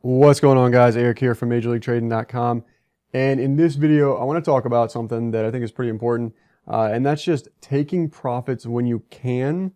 What's going on, guys? Eric here from MajorLeagueTrading.com, and in this video I want to talk about something that I think is pretty important, and that's just taking profits when you can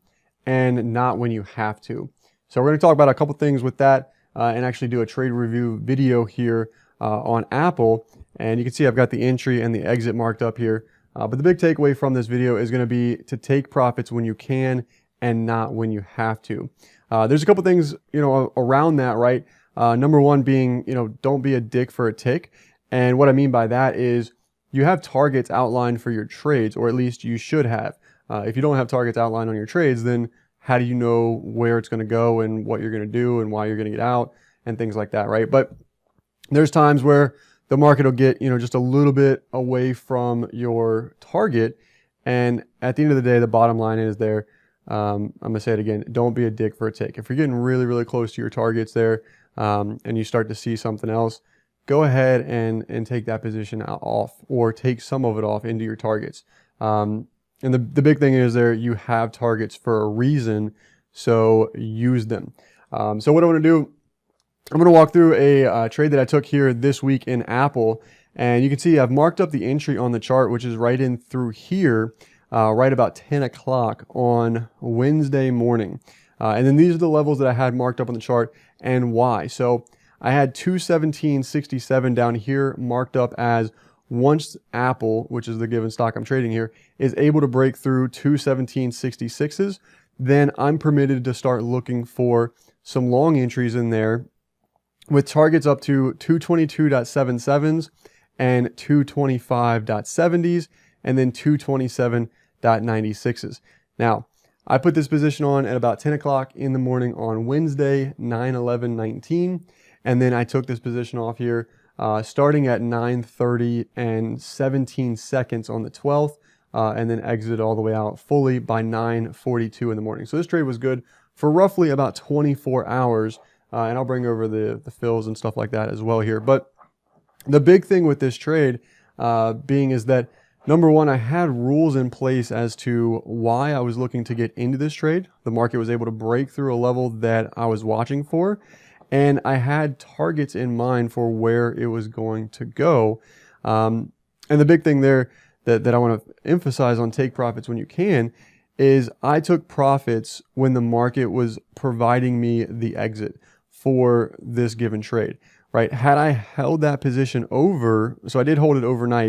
and not when you have to. So we're going to talk about a couple things with that and actually do a trade review video here on Apple, and you can see I've got the entry and the exit marked up here, but the big takeaway from this video is going to be to take profits when you can and not when you have to. There's a couple things around that, right? Number one being, don't be a dick for a tick. And what I mean by that is you have targets outlined for your trades, or at least you should have. If you don't have targets outlined on your trades, then how do you know where it's going to go and what you're going to do and why you're going to get out and things like that, right? But there's times where the market will get, just a little bit away from your target. And at the end of the day, the bottom line is there. I'm going to say it again. Don't be a dick for a tick. If you're getting really, really close to your targets there, and you start to see something else, go ahead and take that position off, or take some of it off into your targets. And the big thing is there, you have targets for a reason, so use them. So what I want to do, I'm going to walk through a trade that I took here this week in Apple, and you can see I've marked up the entry on the chart, which is right in through here, right about 10 o'clock on Wednesday morning. And then these are the levels that I had marked up on the chart and why. So I had 217.67 down here marked up as once Apple, which is the given stock I'm trading here, is able to break through 217.66s, then I'm permitted to start looking for some long entries in there with targets up to 222.77s and 225.70s and then 227.96s. Now, I put this position on at about 10 o'clock in the morning on Wednesday, 9/11/19, and then I took this position off here starting at 9:30 and 17 seconds on the 12th, and then exited all the way out fully by 9:42 in the morning. So this trade was good for roughly about 24 hours, and I'll bring over the fills and stuff like that as well here. But the big thing with this trade being is that, number one, I had rules in place as to why I was looking to get into this trade. The market was able to break through a level that I was watching for, and I had targets in mind for where it was going to go. And the big thing there that I want to emphasize on take profits when you can is I took profits when the market was providing me the exit for this given trade, right? Had I held that position over, so I did hold it overnight,